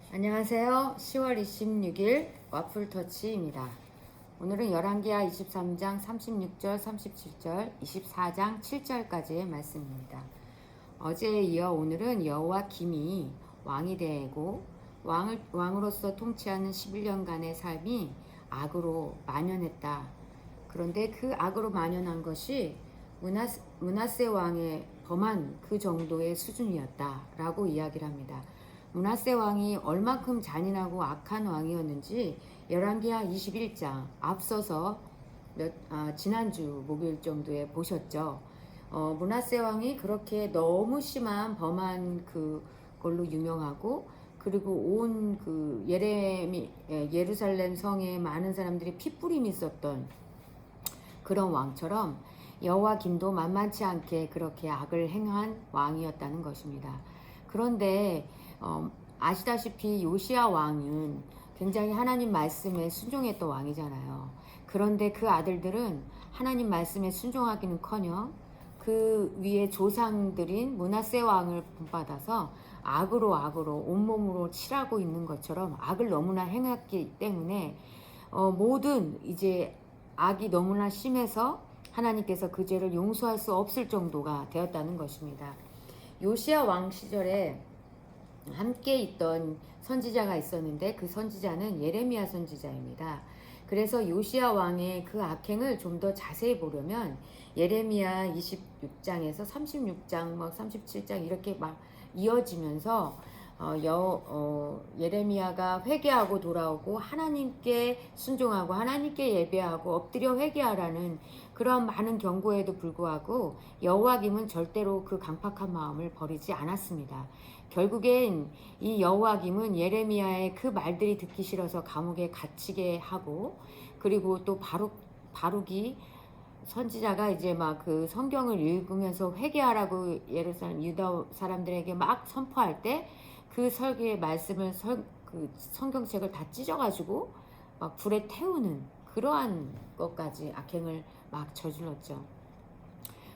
안녕하세요. 10월 26일 와플터치입니다. 오늘은 열왕기하 23장 36절, 37절, 24장 7절까지의 말씀입니다. 어제에 이어 오늘은 여호와김이 왕이 되고 왕으로서 통치하는 11년간의 삶이 악으로 만연했다. 그런데 그 악으로 만연한 것이 므낫세 왕의 범한 그 정도의 수준이었다라고 이야기를 합니다. 므낫세 왕이 얼마큼 잔인하고 악한 왕이었는지 열왕기하 21장 앞서서 지난주 목요일 정도에 보셨죠. 므낫세 왕이 그렇게 너무 심한 범한 그걸로 유명하고, 그리고 온 그 예루살렘 성에 많은 사람들이 피뿌림이 있었던 그런 왕처럼 여호와김도 만만치 않게 그렇게 악을 행한 왕이었다는 것입니다. 그런데 아시다시피 요시야 왕은 굉장히 하나님 말씀에 순종했던 왕이잖아요. 그런데 그 아들들은 하나님 말씀에 순종하기는커녕 그 위에 조상들인 므낫세 왕을 본받아서 악으로 온몸으로 칠하고 있는 것처럼 악을 너무나 행했기 때문에 모든 이제 악이 너무나 심해서 하나님께서 그 죄를 용서할 수 없을 정도가 되었다는 것입니다. 요시야 왕 시절에 함께 있던 선지자가 있었는데 그 선지자는 예레미야 선지자입니다. 그래서 요시야 왕의 그 악행을 좀 더 자세히 보려면 예레미야 26장에서 36장, 37장 이렇게 막 이어지면서 예레미야가 회개하고 돌아오고 하나님께 순종하고 하나님께 예배하고 엎드려 회개하라는 그런 많은 경고에도 불구하고 여호와김은 절대로 그 강팍한 마음을 버리지 않았습니다. 결국엔 이 여호와김은 예레미야의 그 말들이 듣기 싫어서 감옥에 갇히게 하고, 그리고 또 바룩이 선지자가 이제 막 그 성경을 읽으면서 회개하라고 예루살렘 유다 사람들에게 막 선포할 때 그 설교의 말씀을 그 성경책을 다 찢어가지고 막 불에 태우는 그러한 것까지 악행을 막 저질렀죠.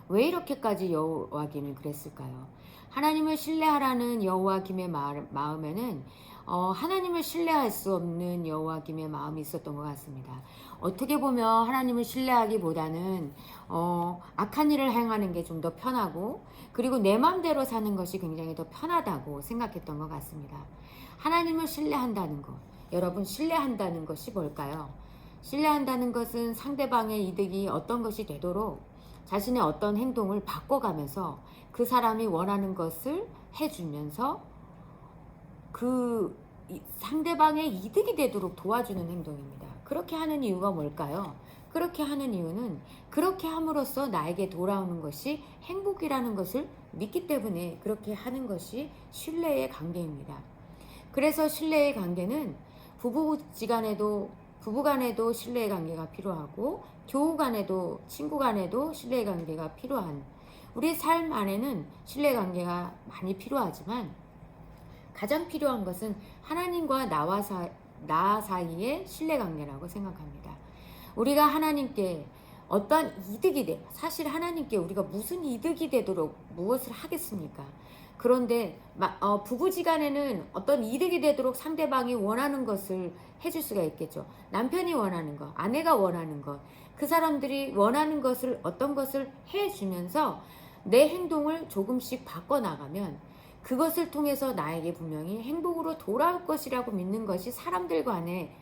왜 이렇게까지 여호와김이 그랬을까요? 하나님을 신뢰하라는 여호와김의 마음에는 하나님을 신뢰할 수 없는 여호와김의 마음이 있었던 것 같습니다. 어떻게 보면 하나님을 신뢰하기보다는 악한 일을 행하는 게 좀 더 편하고, 그리고 내 마음대로 사는 것이 굉장히 더 편하다고 생각했던 것 같습니다. 하나님을 신뢰한다는 것, 여러분 신뢰한다는 것이 뭘까요? 신뢰한다는 것은 상대방의 이득이 어떤 것이 되도록 자신의 어떤 행동을 바꿔가면서 그 사람이 원하는 것을 해주면서 그 상대방의 이득이 되도록 도와주는 행동입니다. 그렇게 하는 이유가 뭘까요? 그렇게 하는 이유는 그렇게 함으로써 나에게 돌아오는 것이 행복이라는 것을 믿기 때문에 그렇게 하는 것이 신뢰의 관계입니다. 그래서 신뢰의 관계는 부부간에도 신뢰의 관계가 필요하고, 교우 간에도, 친구 간에도 신뢰의 관계가 필요한, 우리 삶 안에는 신뢰의 관계가 많이 필요하지만 가장 필요한 것은 하나님과 나 사이의 신뢰 관계라고 생각합니다. 우리가 하나님께 어떤 이득이 돼, 사실 하나님께 우리가 무슨 이득이 되도록 무엇을 하겠습니까? 그런데 부부지간에는 어떤 이득이 되도록 상대방이 원하는 것을 해줄 수가 있겠죠. 남편이 원하는 것, 아내가 원하는 것, 그 사람들이 원하는 것을, 어떤 것을 해주면서 내 행동을 조금씩 바꿔나가면 그것을 통해서 나에게 분명히 행복으로 돌아올 것이라고 믿는 것이 사람들 간의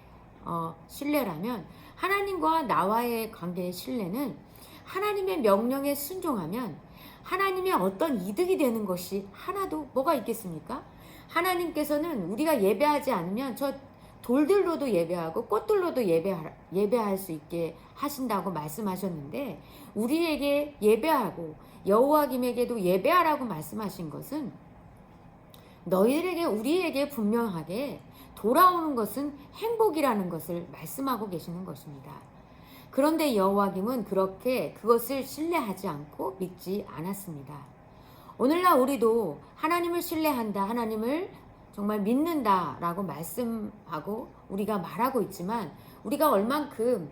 신뢰라면, 하나님과 나와의 관계의 신뢰는 하나님의 명령에 순종하면 하나님의 어떤 이득이 되는 것이 하나도 뭐가 있겠습니까? 하나님께서는 우리가 예배하지 않으면 저 돌들로도 예배하고 꽃들로도 예배할 수 있게 하신다고 말씀하셨는데, 우리에게 예배하고 여호와김에게도 예배하라고 말씀하신 것은 너희들에게, 우리에게 분명하게 돌아오는 것은 행복이라는 것을 말씀하고 계시는 것입니다. 그런데 여호와김은 그렇게 그것을 신뢰하지 않고 믿지 않았습니다. 오늘날 우리도 하나님을 신뢰한다, 하나님을 정말 믿는다라고 말씀하고 우리가 말하고 있지만, 우리가 얼만큼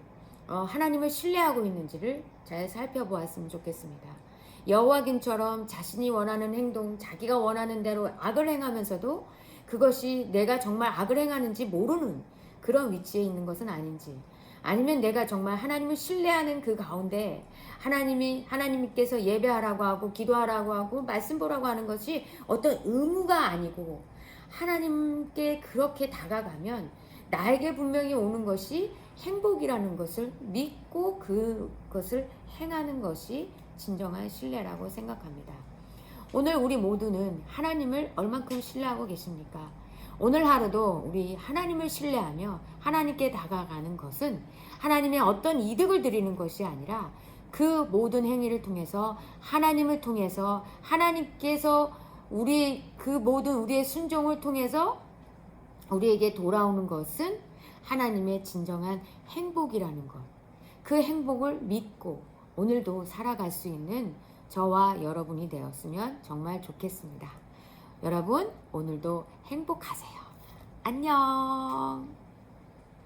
하나님을 신뢰하고 있는지를 잘 살펴보았으면 좋겠습니다. 여호와김처럼 자신이 원하는 행동, 자기가 원하는 대로 악을 행하면서도 그것이 내가 정말 악을 행하는지 모르는 그런 위치에 있는 것은 아닌지, 아니면 내가 정말 하나님을 신뢰하는 그 가운데 하나님께서 예배하라고 하고 기도하라고 하고 말씀 보라고 하는 것이 어떤 의무가 아니고 하나님께 그렇게 다가가면 나에게 분명히 오는 것이 행복이라는 것을 믿고 그것을 행하는 것이 진정한 신뢰라고 생각합니다. 오늘 우리 모두는 하나님을 얼만큼 신뢰하고 계십니까? 오늘 하루도 우리 하나님을 신뢰하며 하나님께 다가가는 것은 하나님의 어떤 이득을 드리는 것이 아니라 그 모든 행위를 통해서 하나님을 통해서 하나님께서 그 모든 우리의 순종을 통해서 우리에게 돌아오는 것은 하나님의 진정한 행복이라는 것. 그 행복을 믿고 오늘도 살아갈 수 있는 저와 여러분이 되었으면 정말 좋겠습니다. 여러분, 오늘도 행복하세요. 안녕.